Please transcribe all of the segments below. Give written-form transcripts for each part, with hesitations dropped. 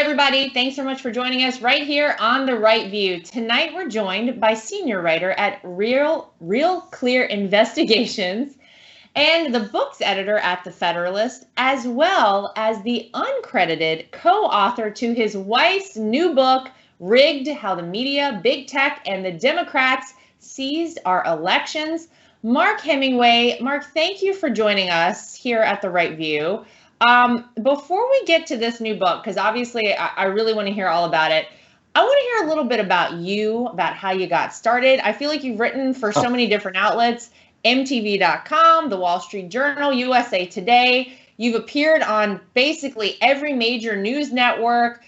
everybody, thanks so much for joining us right here on The Right View. Tonight we're joined by senior writer at Real Clear Investigations and the books editor at The Federalist, as well as the uncredited co-author to his wife's new book, Rigged: How the Media, Big Tech, and the Democrats Seized Our Elections. Mark Hemingway. Mark, thank you for joining us here at The Right View. Before we get to this new book, because obviously I really want to hear all about it, I want to hear a little bit about you, about how you got started. I feel like you've written for so many different outlets, MTV.com, The Wall Street Journal, USA Today. You've appeared on basically every major news network.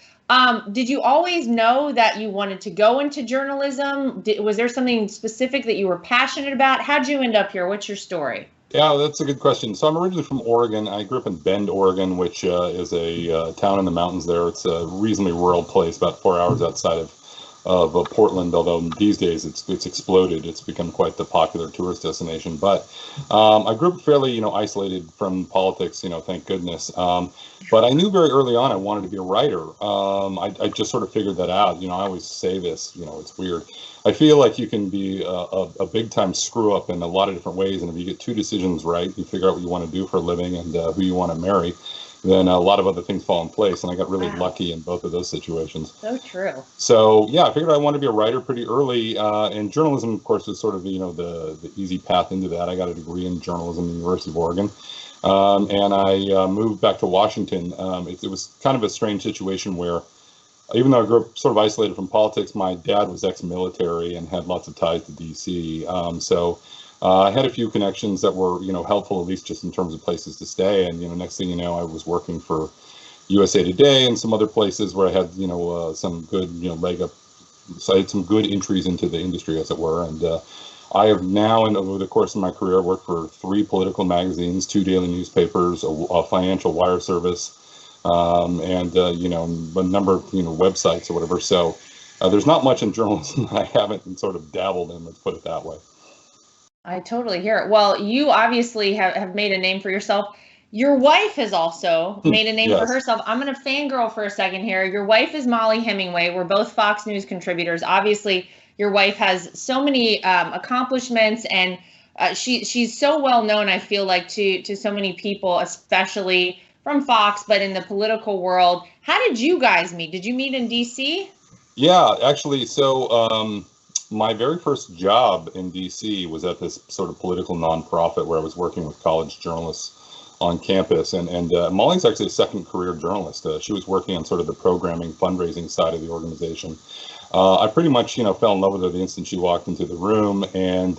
Did you always know that you wanted to go into journalism? Was there something specific that you were passionate about? How'd you end up here? What's your story? Yeah, that's a good question. So I'm originally from Oregon. I grew up in Bend, Oregon, which is a town in the mountains there. It's a reasonably rural place, about 4 hours outside of Portland, although these days it's exploded. It's become quite the popular tourist destination. But I grew up fairly, isolated from politics, thank goodness. But I knew very early on I wanted to be a writer. I just sort of figured that out. I always say this, it's weird. I feel like you can be a big time screw up in a lot of different ways. And if you get two decisions right, you figure out what you want to do for a living and who you want to marry, then a lot of other things fall in place. And I got really lucky in both of those situations. So true. So yeah, I figured I wanted to be a writer pretty early. And journalism, of course, is sort of, the easy path into that. I got a degree in journalism at the University of Oregon. And I moved back to Washington. It was kind of a strange situation where, even though I grew up sort of isolated from politics, my dad was ex-military and had lots of ties to DC. So I had a few connections that were, helpful, at least just in terms of places to stay. And, next thing you know, I was working for USA Today and some other places where I had, some good, leg up. So I had some good entries into the industry, as it were. And I have now, and over the course of my career, worked for 3 political magazines, 2 daily newspapers, a financial wire service, and a number of websites or whatever. So there's not much in journalism that I haven't sort of dabbled in, let's put it that way. I totally hear it. Well, you obviously have made a name for yourself. Your wife has also made a name for herself. I'm going to fangirl for a second here. Your wife is Molly Hemingway. We're both Fox News contributors. Obviously, your wife has so many accomplishments, and she's so well known, I feel like, to so many people, especially from Fox, but in the political world. How did you guys meet? Did you meet in DC? Yeah, actually. So my very first job in DC was at this sort of political nonprofit where I was working with college journalists on campus. And Molly's actually a second career journalist. She was working on sort of the programming, fundraising side of the organization. I pretty much, fell in love with her the instant she walked into the room. And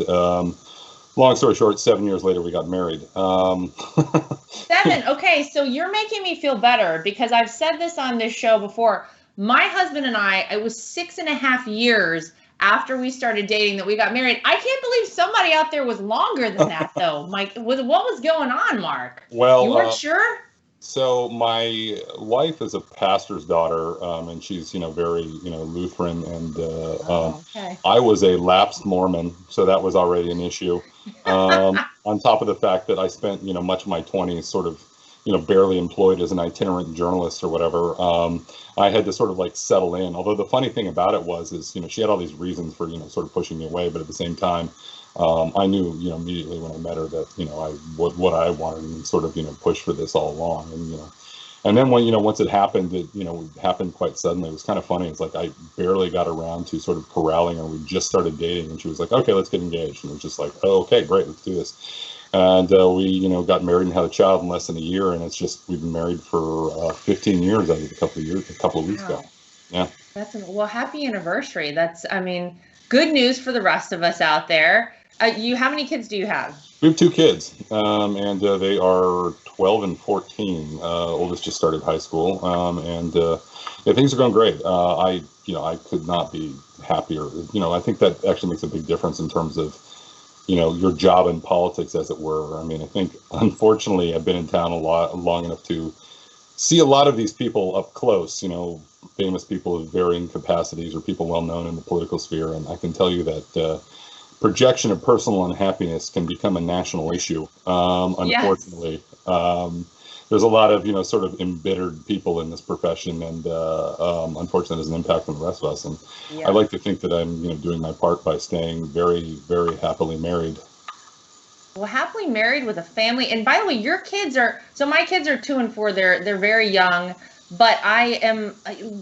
long story short, 7 years later, we got married. 7. Okay, so you're making me feel better because I've said this on this show before. My husband and I, it was 6.5 years after we started dating that we got married. I can't believe somebody out there was longer than that, though. Mike, what was going on, Mark? Well, you weren't sure? So my wife is a pastor's daughter, and she's, very, Lutheran, and okay. I was a lapsed Mormon, so that was already an issue. On top of the fact that I spent, much of my 20s sort of, barely employed as an itinerant journalist or whatever. I had to sort of like settle in. Although the funny thing about it is, she had all these reasons for, sort of pushing me away, but at the same time, I knew, immediately when I met her that, what I wanted and sort of, push for this all along. And then when, once it happened, it happened quite suddenly. It was kind of funny. It's like I barely got around to sort of corralling her. We just started dating and she was like, okay, let's get engaged. And it was just like, oh, okay, great, let's do this. And we, got married and had a child in less than a year. And it's just, we've been married for 15 years, I think, a couple of weeks ago. Yeah. Well, happy anniversary. That's, good news for the rest of us out there. How many kids do you have? We have 2 kids, and they are 12 and 14. Oldest just started high school, and things are going great. I could not be happier. I think that actually makes a big difference in terms of, your job in politics, as it were. I think, unfortunately, I've been in town long enough to see a lot of these people up close, famous people of varying capacities or people well known in the political sphere. And I can tell you that projection of personal unhappiness can become a national issue, unfortunately. Yes. there's a lot of, sort of embittered people in this profession, and unfortunately, there's an impact on the rest of us. And I like to think that I'm, doing my part by staying very, very happily married. Well, happily married with a family. And by the way, your kids are, so my kids are 2 and 4. They're very young, but I am,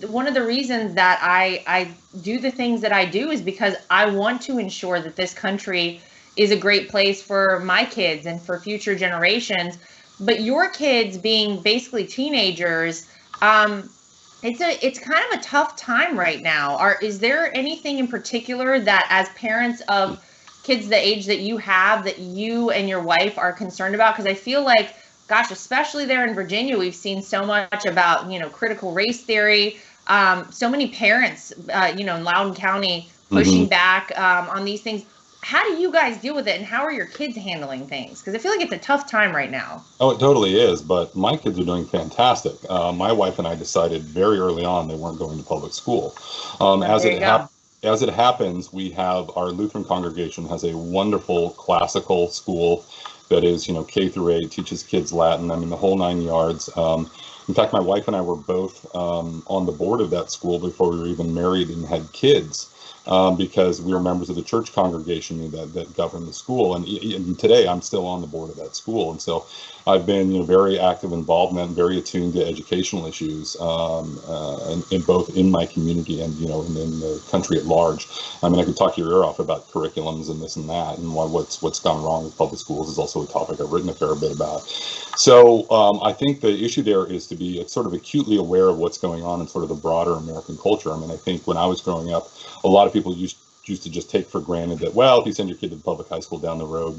one of the reasons that I do the things that I do is because I want to ensure that this country is a great place for my kids and for future generations. But your kids being basically teenagers, it's kind of a tough time right now. Is there anything in particular that, as parents of kids the age that you have, that you and your wife are concerned about? Because I feel like, gosh, especially there in Virginia, we've seen so much about, critical race theory. So many parents, in Loudoun County pushing back on these things. How do you guys deal with it, and how are your kids handling things? Because I feel like it's a tough time right now. Oh, it totally is, but my kids are doing fantastic. My wife and I decided very early on they weren't going to public school. As it happens, we have our Lutheran congregation has a wonderful classical school that is, K through 8, teaches kids Latin. I mean, the whole 9 yards. In fact, my wife and I were both on the board of that school before we were even married and had kids. Because we were members of the church congregation that governed the school, and today I'm still on the board of that school, and so I've been very active involvement, very attuned to educational issues, in both in my community and in the country at large. I mean, I could talk your ear off about curriculums and this and that, and what's gone wrong with public schools is also a topic I've written a fair bit about. So I think the issue there is to be sort of acutely aware of what's going on in sort of the broader American culture. I mean, I think when I was growing up, a lot of people used to just take for granted that, well, if you send your kid to the public high school down the road,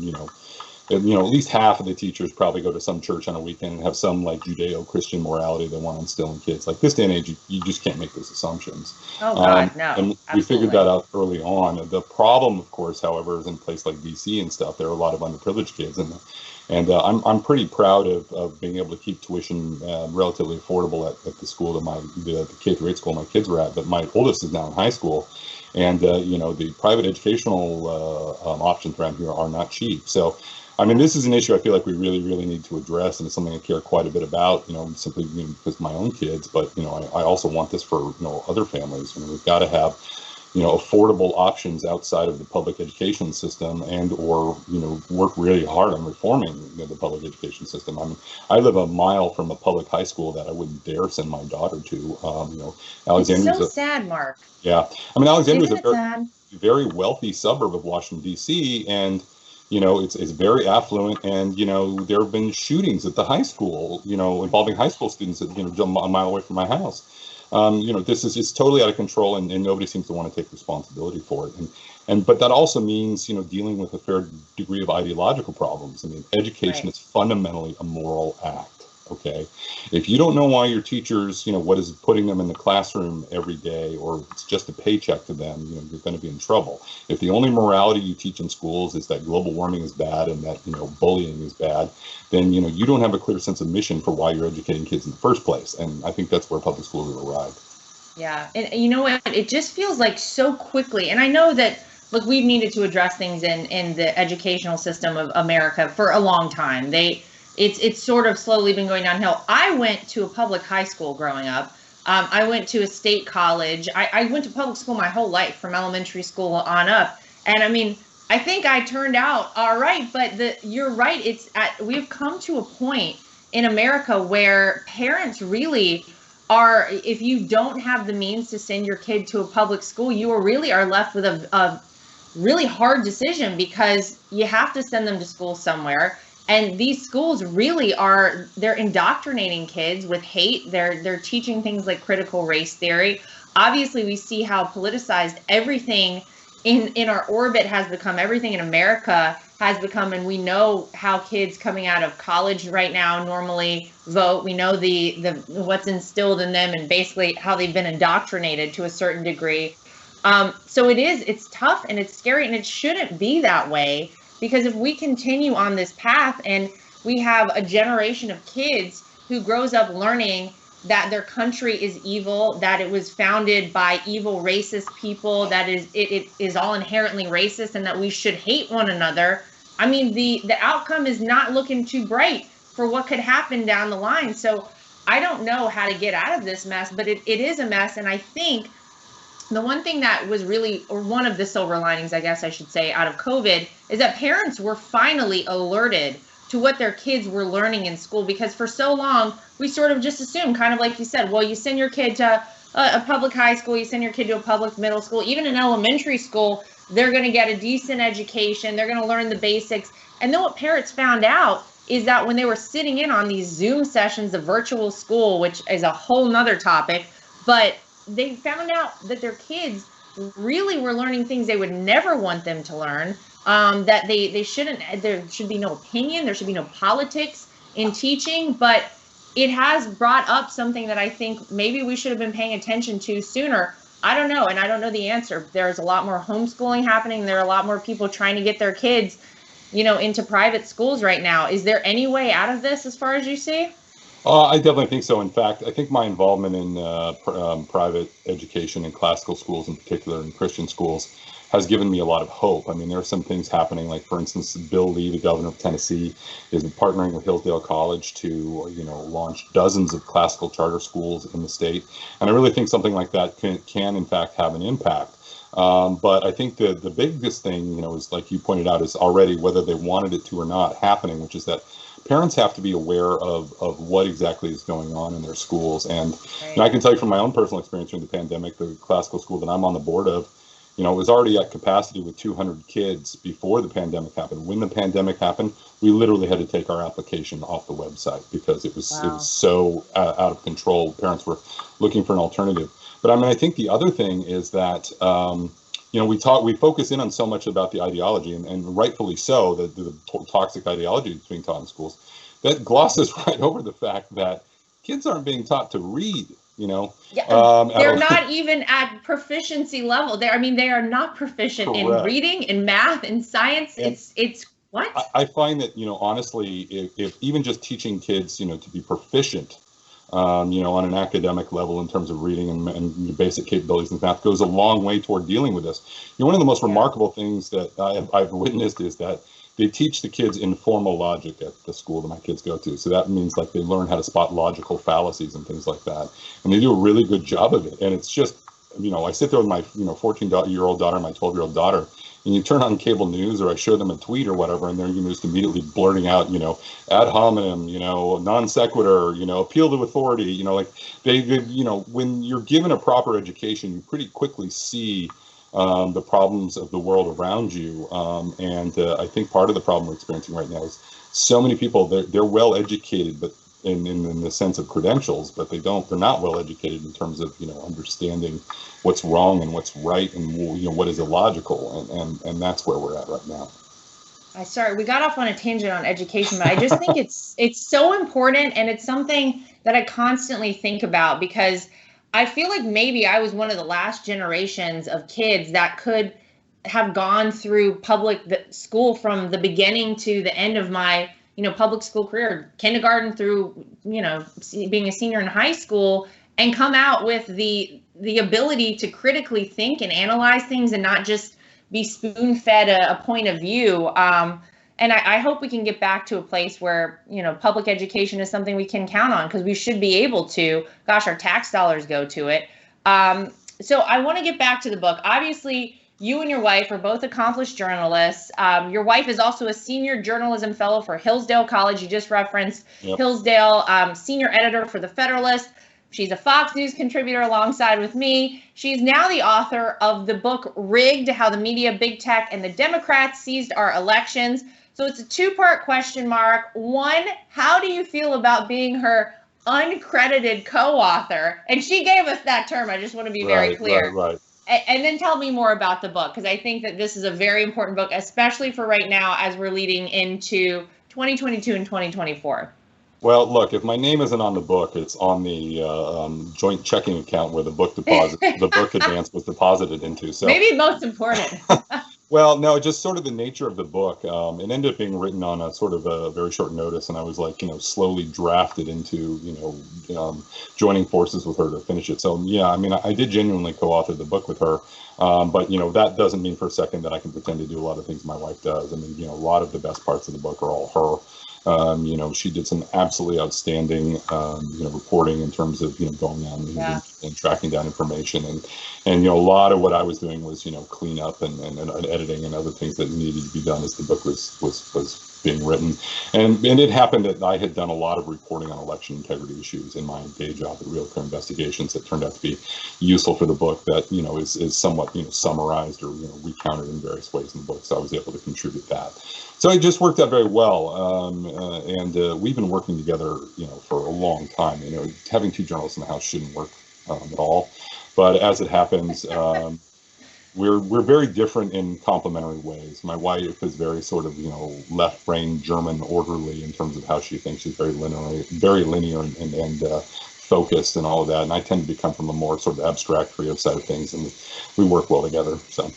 at least half of the teachers probably go to some church on a weekend and have some like Judeo-Christian morality they want to instill in kids. Like this day and age, you just can't make those assumptions. Oh God, no. And absolutely. We figured that out early on. The problem, of course, however, is in a place like DC and stuff, there are a lot of underprivileged kids, and I'm pretty proud of being able to keep tuition relatively affordable at the school the K through 8 school my kids were at. But my oldest is now in high school, and the private educational options around here are not cheap. So, I mean, this is an issue I feel like we really, really need to address, and it's something I care quite a bit about. Simply because of my own kids, but I also want this for other families. We've got to have affordable options outside of the public education system, and or work really hard on reforming the public education system. I mean, I live a mile from a public high school that I wouldn't dare send my daughter to. Alexandria. It's so sad, Mark. Yeah, I mean, Alexandria is a very wealthy suburb of Washington D.C., and it's very affluent, and there have been shootings at the high school, involving high school students a mile away from my house. It's totally out of control, and nobody seems to want to take responsibility for it. But that also means, dealing with a fair degree of ideological problems. I mean, education is fundamentally a moral act. Okay, if you don't know why your teachers, what is putting them in the classroom every day, or it's just a paycheck to them, you're going to be in trouble. If the only morality you teach in schools is that global warming is bad and that bullying is bad, then you don't have a clear sense of mission for why you're educating kids in the first place. And I think that's where public schools have arrived. Yeah, and you know what? It just feels like so quickly, and I know that. Look, we've needed to address things in the educational system of America for a long time. It's sort of slowly been going downhill. I went to a public high school growing up. I went to a state college. I went to public school my whole life, from elementary school on up. And I mean, I think I turned out all right, but you're right. We've come to a point in America where parents really are, if you don't have the means to send your kid to a public school, you really are left with a really hard decision, because you have to send them to school somewhere. And these schools really they're indoctrinating kids with hate. They're teaching things like critical race theory. Obviously, we see how politicized everything in our orbit has become, everything in America has become, and we know how kids coming out of college right now normally vote. We know the what's instilled in them, and basically how they've been indoctrinated to a certain degree. So it's tough and it's scary, and it shouldn't be that way. Because if we continue on this path and we have a generation of kids who grows up learning that their country is evil, that it was founded by evil racist people, that it is all inherently racist, and that we should hate one another, I mean, the outcome is not looking too bright for what could happen down the line. So I don't know how to get out of this mess, but it is a mess. And I think the one thing that was really, or one of the silver linings, I guess I should say, out of COVID is that parents were finally alerted to what their kids were learning in school, because for so long we sort of just assumed, kind of like you said, well, you send your kid to a public high school, you send your kid to a public middle school, even in elementary school, they're going to get a decent education, they're going to learn the basics. And then what parents found out is that when they were sitting in on these Zoom sessions of virtual school, which is a whole nother topic, but they found out that their kids really were learning things they would never want them to learn, that they shouldn't, there should be no opinion, there should be no politics in teaching. But it has brought up something that I think maybe we should have been paying attention to sooner. I don't know, and I don't know the answer. There's a lot more homeschooling happening. There are a lot more people trying to get their kids, into private schools right now. Is there any way out of this as far as you see? I definitely think so. In fact, I think my involvement in private education and classical schools in particular, and Christian schools, has given me a lot of hope. I mean, there are some things happening, like, for instance, Bill Lee, the governor of Tennessee, is partnering with Hillsdale College to, launch dozens of classical charter schools in the state. And I really think something like that can in fact have an impact. But I think the biggest thing, is, like you pointed out, is already, whether they wanted it to or not, happening, which is that parents have to be aware of what exactly is going on in their schools. And, I can tell you from my own personal experience during the pandemic, the classical school that I'm on the board of, it was already at capacity with 200 kids before the pandemic happened. When the pandemic happened, we literally had to take our application off the website because it was so out of control. Parents were looking for an alternative. But I mean, I think the other thing is that, we focus in on so much about the ideology, and rightfully so, the toxic ideology that's being taught in schools, that glosses right over the fact that kids aren't being taught to read. They're not even at proficiency level. They are not proficient in reading, in math, in science. And it's what? I find that, honestly, if even just teaching kids, to be proficient, on an academic level in terms of reading and basic capabilities in math, goes a long way toward dealing with this. One of the most remarkable things that I've witnessed is that they teach the kids informal logic at the school that my kids go to. So that means, like, they learn how to spot logical fallacies and things like that. And they do a really good job of it. And it's just, I sit there with my, 14-year-old daughter, my 12-year-old daughter, and you turn on cable news, or I show them a tweet or whatever, and they're just immediately blurting out, ad hominem, non sequitur, appeal to authority, when you're given a proper education, you pretty quickly see the problems of the world around you. And I think part of the problem we're experiencing right now is so many people, they're well educated, but in the sense of credentials, but they're not well educated in terms of, understanding what's wrong and what's right, and, what is illogical. And that's where we're at right now. Sorry, we got off on a tangent on education, but I just think it's so important, and it's something that I constantly think about, because I feel like maybe I was one of the last generations of kids that could have gone through public school from the beginning to the end of my, public school career, kindergarten through, being a senior in high school, and come out with the ability to critically think and analyze things, and not just be spoon-fed a point of view. And I hope we can get back to a place where, public education is something we can count on, because we should be able to. Gosh, our tax dollars go to it. So I want to get back to the book. Obviously, you and your wife are both accomplished journalists. Your wife is also a senior journalism fellow for Hillsdale College. You just referenced Hillsdale, senior editor for The Federalist. She's a Fox News contributor alongside with me. She's now the author of the book Rigged: How the Media, Big Tech, and the Democrats Seized Our Elections. So it's a two-part question, Mark. One, how do you feel about being her uncredited co-author? And she gave us that term. I just want to be very clear. Right. And then tell me more about the book, because I think that this is a very important book, especially for right now as we're leading into 2022 and 2024. Well, look, if my name isn't on the book, it's on the joint checking account where the book advance was deposited into. So maybe most important. Well, no, just sort of the nature of the book. It ended up being written on a sort of a very short notice, and I was slowly drafted into, joining forces with her to finish it. So, yeah, I mean, I did genuinely co-author the book with her, but, that doesn't mean for a second that I can pretend to do a lot of things my wife does. I mean, a lot of the best parts of the book are all her. She did some absolutely outstanding, reporting in terms of, going out and tracking down information. And a lot of what I was doing was, clean up and editing and other things that needed to be done as the book was being written. And it happened that I had done a lot of reporting on election integrity issues in my day job at Real Clear Investigations that turned out to be useful for the book that, is somewhat, summarized or, recounted in various ways in the book. So I was able to contribute that. So it just worked out very well. And we've been working together, for a long time. Having two journalists in the house shouldn't work at all. But as it happens, we're very different in complementary ways. My wife is very sort of, left brain German orderly in terms of how she thinks. She's very linear and focused and all of that. And I tend to become from a more sort of abstract creative side of things, and we work well together. So.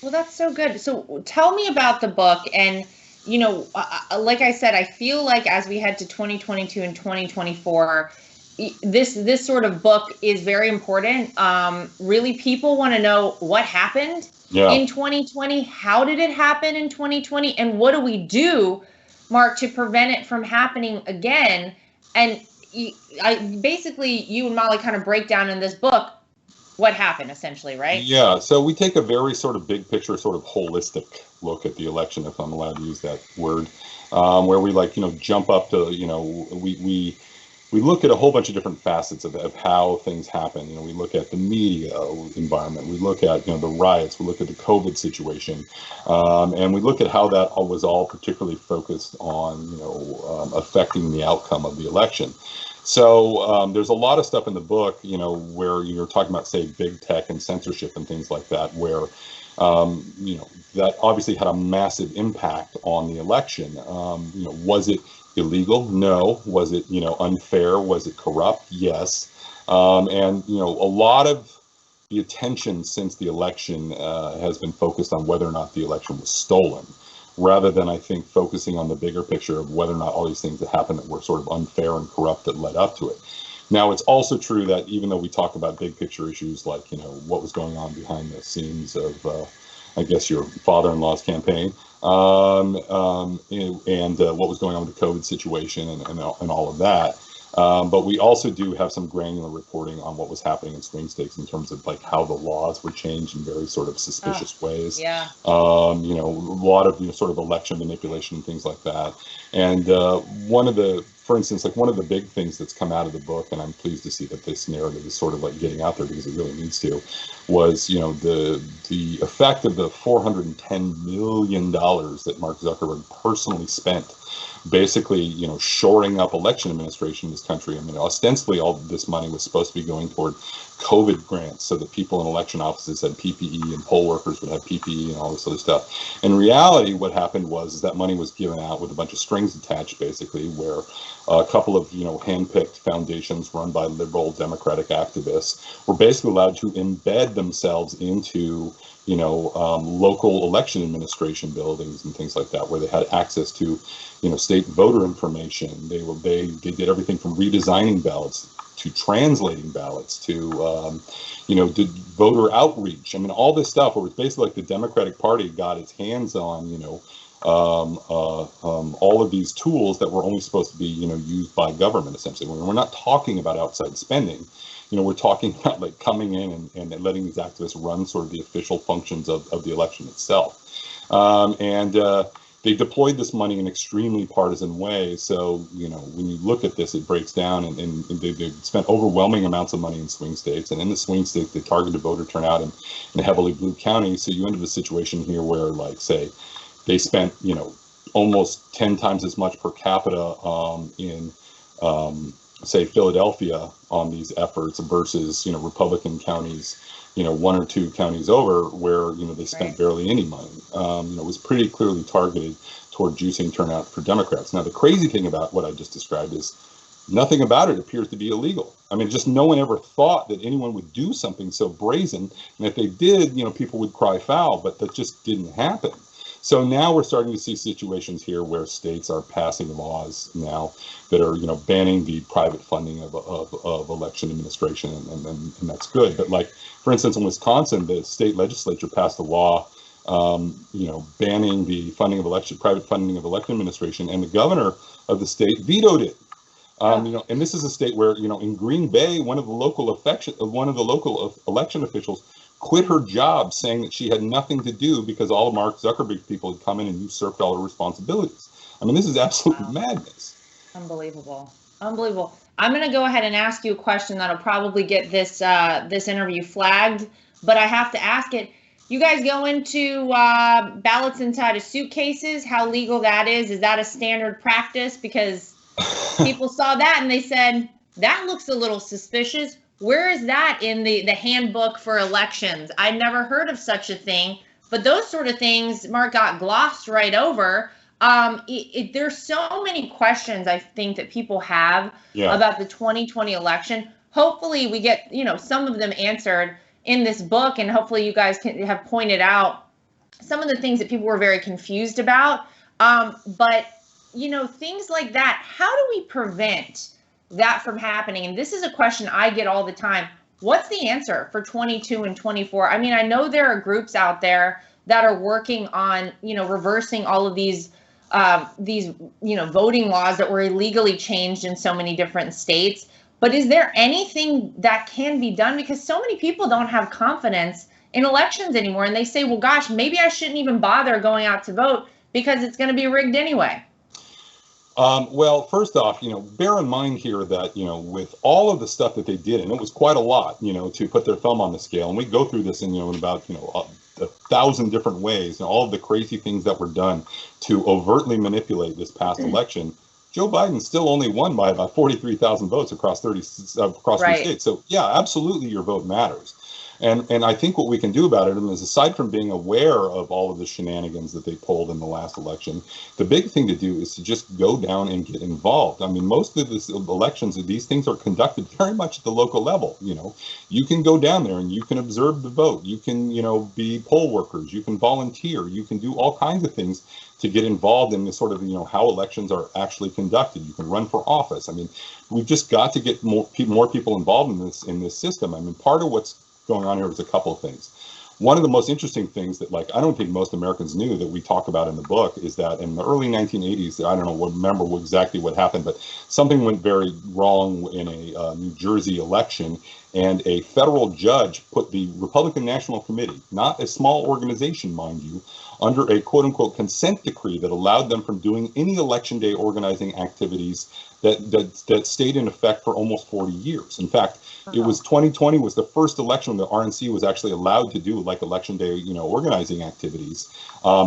Well, that's so good. So tell me about the book. And, like I said, I feel like as we head to 2022 and 2024, this sort of book is very important. Really, people want to know what happened in 2020. How did it happen in 2020? And what do we do, Mark, to prevent it from happening again? And basically, you and Molly kind of break down in this book what happened, essentially, right? Yeah, so we take a very sort of big picture, sort of holistic look at the election, if I'm allowed to use that word, where we jump up to, we look at a whole bunch of different facets of how things happen. We look at the media environment, we look at, the riots, we look at the COVID situation, and we look at how that was all particularly focused on, affecting the outcome of the election. So there's a lot of stuff in the book, where you're talking about, say, big tech and censorship and things like that, where, that obviously had a massive impact on the election. Was it illegal? No. Was it, unfair? Was it corrupt? Yes. And, a lot of the attention since the election has been focused on whether or not the election was stolen, rather than, I think, focusing on the bigger picture of whether or not all these things that happened that were sort of unfair and corrupt that led up to it. Now, it's also true that even though we talk about big picture issues like, what was going on behind the scenes of, I guess, your father-in-law's campaign, and what was going on with the COVID situation and all of that. But we also do have some granular reporting on what was happening in swing states in terms of like how the laws were changed in very sort of suspicious ways. Yeah. A lot of sort of election manipulation and things like that. And for instance, like one of the big things that's come out of the book, and I'm pleased to see that this narrative is sort of like getting out there because it really needs to, was the effect of the $410 million that Mark Zuckerberg personally spent, basically, shoring up election administration in this country. I mean, ostensibly, all this money was supposed to be going toward COVID grants so that people in election offices had PPE and poll workers would have PPE and all this other stuff. In reality, what happened was that money was given out with a bunch of strings attached, basically, where a couple of, hand-picked foundations run by liberal Democratic activists were basically allowed to embed themselves into local election administration buildings and things like that, where they had access to, state voter information. They did everything from redesigning ballots to translating ballots to, did voter outreach. I mean, all this stuff where it's basically like the Democratic Party got its hands on, all of these tools that were only supposed to be, used by government, essentially. We're not talking about outside spending. We're talking about like coming in and letting these activists run sort of the official functions of the election itself. They deployed this money in an extremely partisan way. So, when you look at this, it breaks down and they spent overwhelming amounts of money in swing states. And in the swing states, they targeted voter turnout in heavily blue counties. So you end up in a situation here where, like, say, they spent, almost 10 times as much per capita in say Philadelphia on these efforts versus Republican counties, one or two counties over where they spent barely any money. It was pretty clearly targeted toward juicing turnout for Democrats. Now the crazy thing about what I just described is nothing about it appears to be illegal. I mean, just no one ever thought that anyone would do something so brazen, and if they did, people would cry foul, but that just didn't happen. So now we're starting to see situations here where states are passing laws now that are, banning the private funding of election administration, and that's good. But like, for instance, in Wisconsin, the state legislature passed a law banning the funding of private funding of election administration, and the governor of the state vetoed it. And this is a state where, in Green Bay, one of the local election officials quit her job, saying that she had nothing to do because all of Mark Zuckerberg people had come in and usurped all her responsibilities. I mean, this is absolute madness. Unbelievable. Unbelievable. I'm going to go ahead and ask you a question that'll probably get this interview flagged, but I have to ask it. You guys go into ballots inside of suitcases, how legal that is? Is that a standard practice? Because people saw that and they said, that looks a little suspicious. Where is that in the handbook for elections? I never heard of such a thing, but those sort of things, Mark, got glossed right over. There's so many questions I think that people have about the 2020 election. Hopefully we get, some of them answered in this book, and hopefully you guys have pointed out some of the things that people were very confused about. But things like that, how do we prevent that from happening? And this is a question I get all the time. What's the answer for 22 and 24? I mean, I know there are groups out there that are working on, reversing all of these voting laws that were illegally changed in so many different states. But is there anything that can be done? Because so many people don't have confidence in elections anymore. And they say, well, gosh, maybe I shouldn't even bother going out to vote because it's going to be rigged anyway. Well, first off, bear in mind here that, with all of the stuff that they did, and it was quite a lot, to put their thumb on the scale. And we go through this in about, 1,000 different ways, and all of the crazy things that were done to overtly manipulate this past election. Joe Biden still only won by about 43,000 votes across 3 states. So yeah, absolutely, your vote matters. And I think what we can do about it is, aside from being aware of all of the shenanigans that they pulled in the last election, the big thing to do is to just go down and get involved. I mean, most of these elections, these things are conducted very much at the local level. You can go down there and you can observe the vote. You can, be poll workers. You can volunteer. You can do all kinds of things to get involved in this sort of, how elections are actually conducted. You can run for office. I mean, we've just got to get more people involved in this system. I mean, part of what's going on here is a couple of things. One of the most interesting things that, I don't think most Americans knew that we talk about in the book is that in the early 1980s, I don't remember exactly what happened, but something went very wrong in a New Jersey election, and a federal judge put the Republican National Committee, not a small organization, mind you, under a quote-unquote consent decree that allowed them from doing any election day organizing activities that stayed in effect for almost 40 years. In fact, it was 2020 was the first election when the RNC was actually allowed to do election day, organizing activities,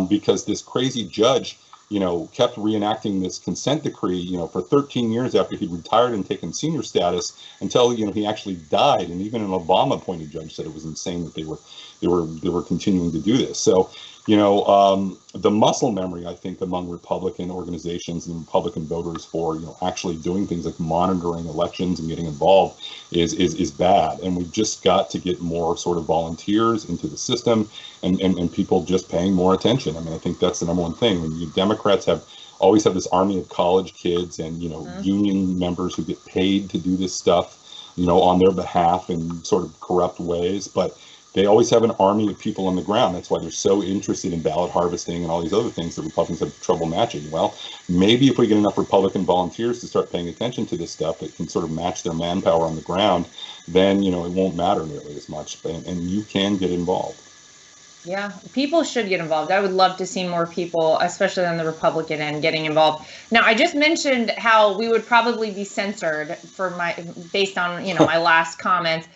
because this crazy judge, kept reenacting this consent decree, for 13 years after he retired and taken senior status, until, he actually died. And even an Obama-appointed judge said it was insane that they were continuing to do this. So, the muscle memory, I think, among Republican organizations and Republican voters for, actually doing things like monitoring elections and getting involved is bad. And we've just got to get more sort of volunteers into the system and people just paying more attention. I mean, I think that's the number one thing. When you Democrats always have this army of college kids and, union members who get paid to do this stuff, on their behalf in sort of corrupt ways. But they always have an army of people on the ground. That's why they're so interested in ballot harvesting and all these other things that Republicans have trouble matching. Well, maybe if we get enough Republican volunteers to start paying attention to this stuff that can sort of match their manpower on the ground, then, it won't matter nearly as much. And you can get involved. Yeah, people should get involved. I would love to see more people, especially on the Republican end, getting involved. Now, I just mentioned how we would probably be censored based on, my last comments.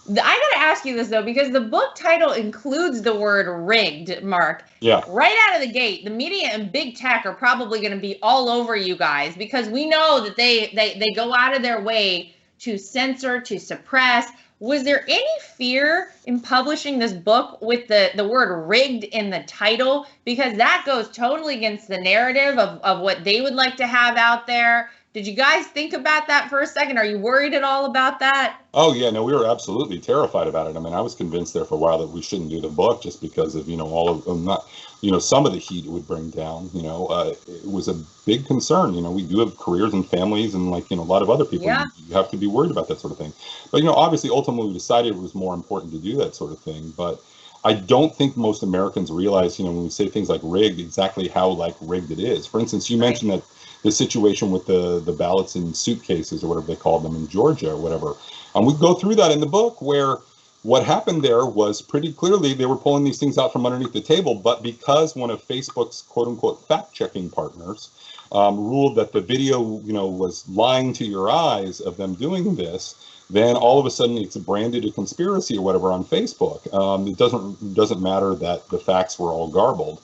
I got to ask you this, though, because the book title includes the word rigged, Mark. Yeah. Right out of the gate, the media and big tech are probably going to be all over you guys, because we know that they go out of their way to censor, to suppress. Was there any fear in publishing this book with the word rigged in the title? Because that goes totally against the narrative of what they would like to have out there. Did you guys think about that for a second? Are you worried at all about that? Oh, yeah, no, we were absolutely terrified about it. I mean, I was convinced there for a while that we shouldn't do the book just because of, all of them, some of the heat it would bring down. It was a big concern. We do have careers and families and a lot of other people. Yeah. You have to be worried about that sort of thing. But, obviously, ultimately, we decided it was more important to do that sort of thing. But I don't think most Americans realize, when we say things like rigged, exactly how like rigged it is. For instance, you mentioned that the situation with the ballots in suitcases or whatever they called them in Georgia or whatever. We go through that in the book where what happened there was pretty clearly they were pulling these things out from underneath the table, but because one of Facebook's quote unquote fact checking partners ruled that the video, was lying to your eyes of them doing this, then all of a sudden it's branded a conspiracy or whatever on Facebook. It doesn't matter that the facts were all garbled.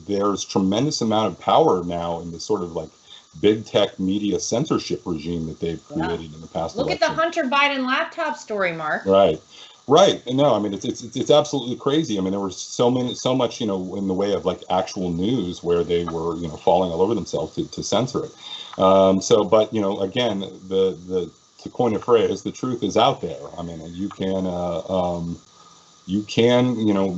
There's tremendous amount of power now in this sort of like big tech media censorship regime that they've created in the past. Look election. At the Hunter Biden laptop story, Mark. Right. No, I mean it's absolutely crazy. I mean there was so much in the way of like actual news where they were falling all over themselves to censor it. But again, to coin a phrase, the truth is out there. I mean you can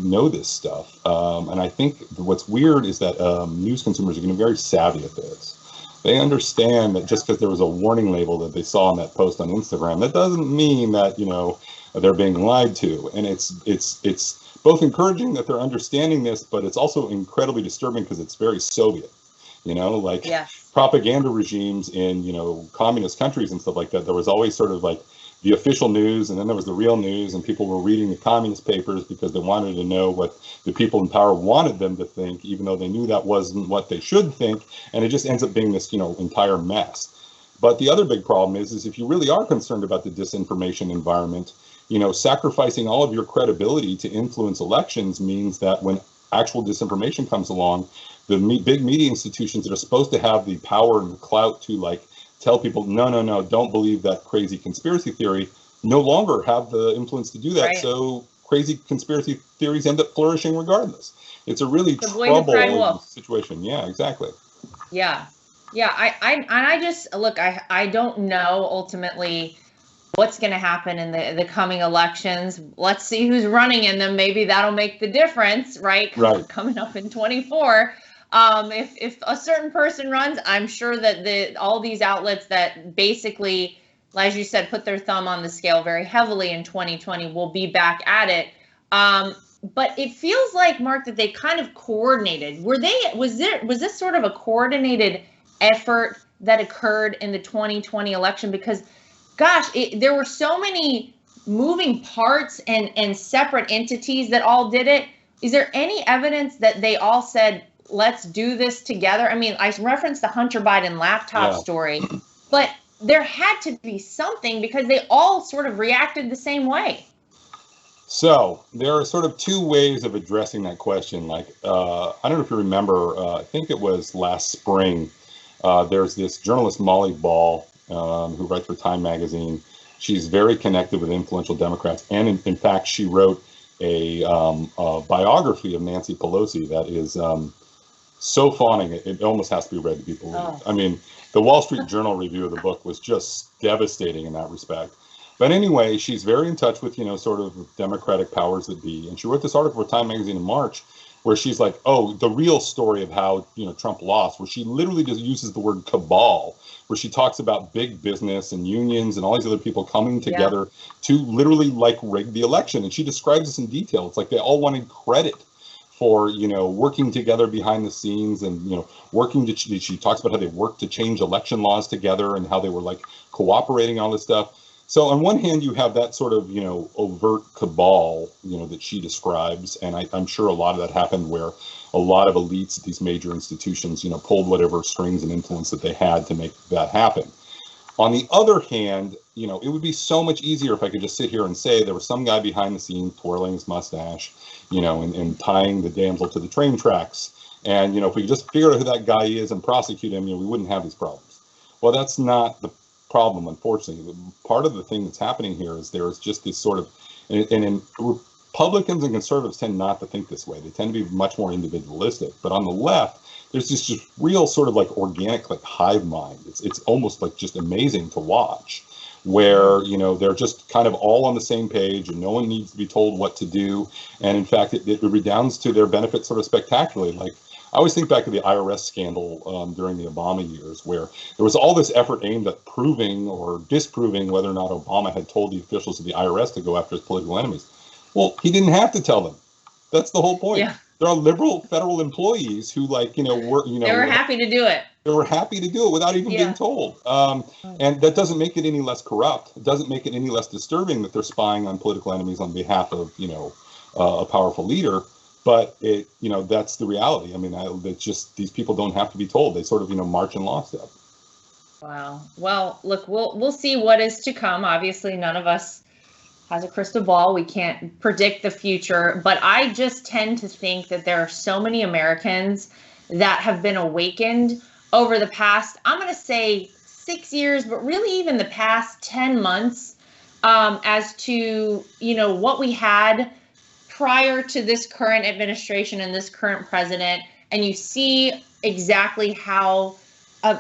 know this stuff. And I think what's weird is that news consumers are getting very savvy at this. They understand that just because there was a warning label that they saw on that post on Instagram, that doesn't mean that they're being lied to. And it's both encouraging that they're understanding this, but it's also incredibly disturbing because it's very Soviet. Propaganda regimes in communist countries and stuff like that. There was always sort of like the official news, and then there was the real news, and people were reading the communist papers because they wanted to know what the people in power wanted them to think, even though they knew that wasn't what they should think, and it just ends up being this entire mess. But the other big problem is if you really are concerned about the disinformation environment, sacrificing all of your credibility to influence elections means that when actual disinformation comes along, the big media institutions that are supposed to have the power and the clout to like tell people, no, don't believe that crazy conspiracy theory, no longer have the influence to do that. Right. So crazy conspiracy theories end up flourishing regardless. It's a really troubling situation. Yeah, exactly. Yeah. I don't know ultimately what's going to happen in the coming elections. Let's see who's running in them. Maybe that'll make the difference, right? Coming up in 24. If a certain person runs, I'm sure that all these outlets that basically, as you said, put their thumb on the scale very heavily in 2020 will be back at it. But it feels like, Mark, that they kind of coordinated. Was this sort of a coordinated effort that occurred in the 2020 election? Because, gosh, there were so many moving parts and separate entities that all did it. Is there any evidence that they all said, let's do this together? I mean, I referenced the Hunter Biden laptop story, but there had to be something because they all sort of reacted the same way. So there are sort of two ways of addressing that question. Like, I don't know if you remember, I think it was last spring, there's this journalist, Molly Ball, who writes for Time magazine. She's very connected with influential Democrats. And in fact, she wrote a biography of Nancy Pelosi that is so fawning, it almost has to be read to be believed. I mean, the Wall Street Journal review of the book was just devastating in that respect. But anyway, she's very in touch with, sort of Democratic powers that be. And she wrote this article for Time magazine in March where she's like, oh, the real story of how, Trump lost, where she literally just uses the word cabal, where she talks about big business and unions and all these other people coming together to literally like rig the election. And she describes this in detail. It's like they all wanted credit for, working together behind the scenes and, she talks about how they worked to change election laws together and how they were like cooperating, all this stuff. So on one hand, you have that sort of, overt cabal, that she describes. And I'm sure a lot of that happened where a lot of elites at these major institutions, pulled whatever strings and influence that they had to make that happen. On the other hand, it would be so much easier if I could just sit here and say there was some guy behind the scenes twirling his mustache, and tying the damsel to the train tracks. And, if we could just figure out who that guy is and prosecute him, we wouldn't have these problems. Well, that's not the problem, unfortunately. Part of the thing that's happening here is there's just this sort of, and Republicans and conservatives tend not to think this way. They tend to be much more individualistic. But on the left, there's this just real sort of like organic, like hive mind. It's almost like just amazing to watch, where, they're just kind of all on the same page and no one needs to be told what to do. And in fact, it redounds to their benefit sort of spectacularly. Like, I always think back to the IRS scandal during the Obama years, where there was all this effort aimed at proving or disproving whether or not Obama had told the officials of the IRS to go after his political enemies. Well, he didn't have to tell them. That's the whole point. Yeah. There are liberal federal employees who, like, they were happy to do it. They were happy to do it without even being told. And that doesn't make it any less corrupt. It doesn't make it any less disturbing that they're spying on political enemies on behalf of, a powerful leader. But that's the reality. I mean, it's just, these people don't have to be told. They sort of, march in lockstep. Wow. Well, look, we'll see what is to come. Obviously, none of us has a crystal ball. We can't predict the future, but I just tend to think that there are so many Americans that have been awakened over the past, I'm going to say 6 years, but really even the past 10 months, as to, what we had prior to this current administration and this current president. And you see exactly how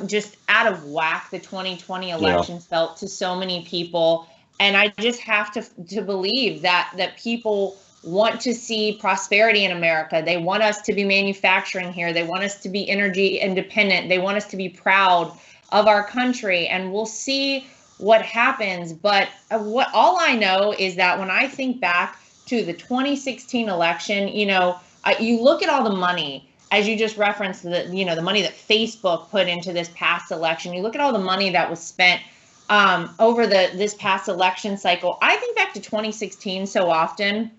just out of whack the 2020 elections felt to so many people. And I just have to believe that people want to see prosperity in America. They want us to be manufacturing here. They want us to be energy independent. They want us to be proud of our country. And we'll see what happens. But all I know is that when I think back to the 2016 election, you look at all the money, as you just referenced, the money that Facebook put into this past election. You look at all the money that was spent over this past election cycle. I think back to 2016 so often.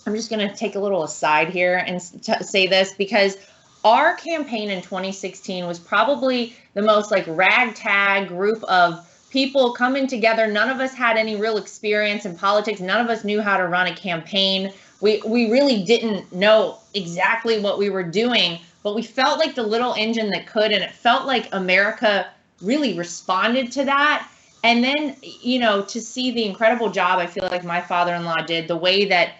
I'm just going to take a little aside here and say this, because our campaign in 2016 was probably the most like ragtag group of people coming together. None of us had any real experience in politics. None of us knew how to run a campaign. We really didn't know exactly what we were doing, but we felt like the little engine that could, and it felt like America really responded to that. And then, to see the incredible job I feel like my father-in-law did, the way that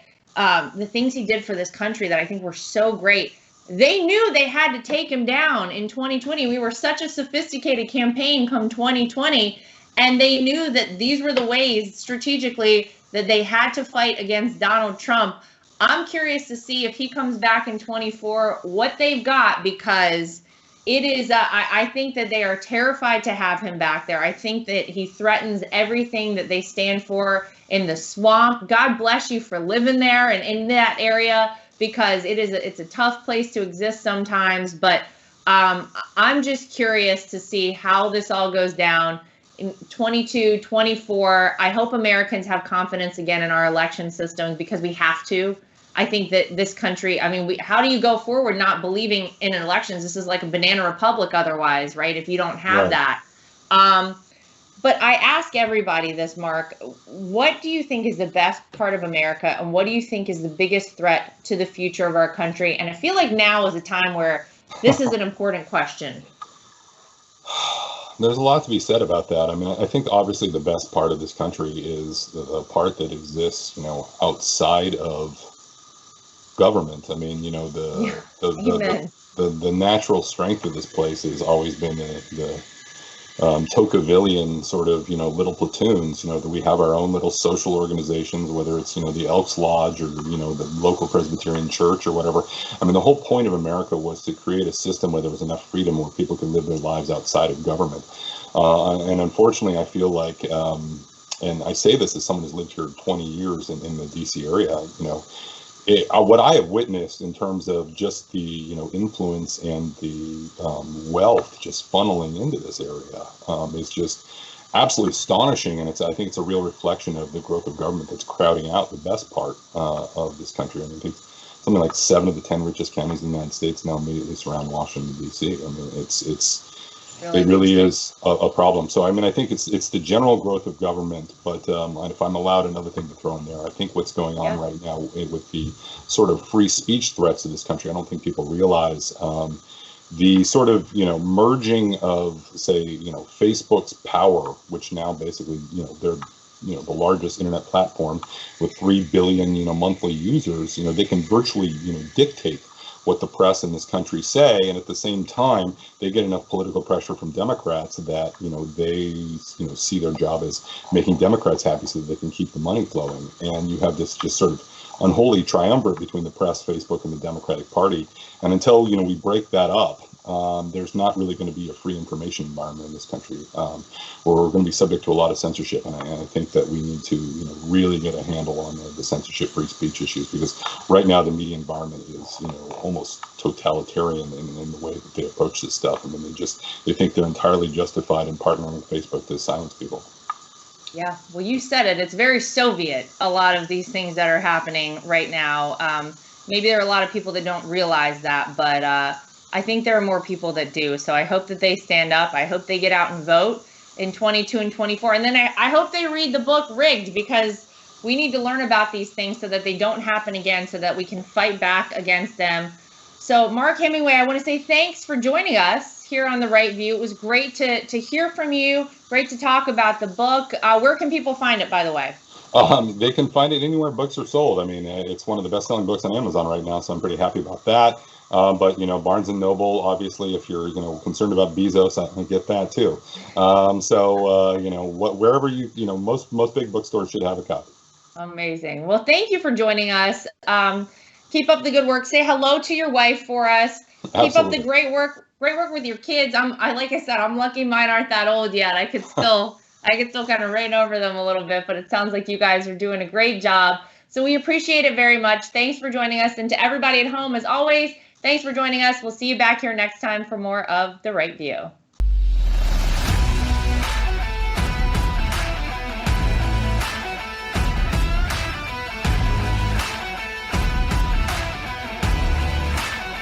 the things he did for this country that I think were so great. They knew they had to take him down in 2020. We were such a sophisticated campaign come 2020, and they knew that these were the ways strategically that they had to fight against Donald Trump. I'm curious to see if he comes back in 24, what they've got, because it is, I think that they are terrified to have him back there. I think that he threatens everything that they stand for in the swamp. God bless you for living there and in that area, because it's a tough place to exist sometimes. But I'm just curious to see how this all goes down in 22, 24. I hope Americans have confidence again in our election systems, because we have to. I think that this country, how do you go forward not believing in elections? This is like a banana republic otherwise, right? If you don't have that. But I ask everybody this, Mark, what do you think is the best part of America, and what do you think is the biggest threat to the future of our country? And I feel like now is a time where this is an important question. There's a lot to be said about that. I think obviously the best part of this country is the part that exists, outside of government. The natural strength of this place has always been the Tocquevillian sort of, little platoons, that we have our own little social organizations, whether it's, the Elks Lodge or, the local Presbyterian church or whatever. The whole point of America was to create a system where there was enough freedom where people could live their lives outside of government. And unfortunately, I feel like, and I say this as someone who's lived here 20 years in the DC area, what I have witnessed in terms of just the influence and the wealth just funneling into this area is just absolutely astonishing, and I think it's a real reflection of the growth of government that's crowding out the best part of this country. I think something like 7 of the 10 richest counties in the United States now immediately surround Washington D.C. It really is a problem. So I think it's the general growth of government, but if I'm allowed another thing to throw in there, I think what's going on right now with the sort of free speech threats to this country, I don't think people realize the sort of merging of, say, Facebook's power, which now basically they're the largest internet platform with 3 billion monthly users. They can virtually dictate what the press in this country say, and at the same time they get enough political pressure from Democrats that they see their job as making Democrats happy so that they can keep the money flowing. And you have this just sort of unholy triumvirate between the press, Facebook, and the Democratic Party. And until we break that up, there's not really going to be a free information environment in this country, where we're going to be subject to a lot of censorship. And I think that we need to, really get a handle on the censorship, free speech issues, because right now the media environment is, almost totalitarian in the way that they approach this stuff. I mean, they think they're entirely justified in partnering with Facebook to silence people. Yeah, well, you said it. It's very Soviet, a lot of these things that are happening right now. Maybe there are a lot of people that don't realize that, but I think there are more people that do. So I hope that they stand up. I hope they get out and vote in 22 and 24. And then I hope they read the book Rigged, because we need to learn about these things so that they don't happen again, so that we can fight back against them. So Mark Hemingway, I want to say thanks for joining us here on The Right View. It was great to hear from you. Great to talk about the book. Where can people find it, by the way? They can find it anywhere books are sold. I mean, it's one of the best-selling books on Amazon right now, so I'm pretty happy about that. But Barnes and Noble, obviously, if you're concerned about Bezos, I get that too. Wherever most big bookstores should have a copy. Amazing. Well, thank you for joining us. Keep up the good work. Say hello to your wife for us. Absolutely. Keep up the great work with your kids. Like I said, I'm lucky mine aren't that old yet. I could still kind of reign over them a little bit, but it sounds like you guys are doing a great job. So we appreciate it very much. Thanks for joining us. And to everybody at home, as always, thanks for joining us. We'll see you back here next time for more of The Right View.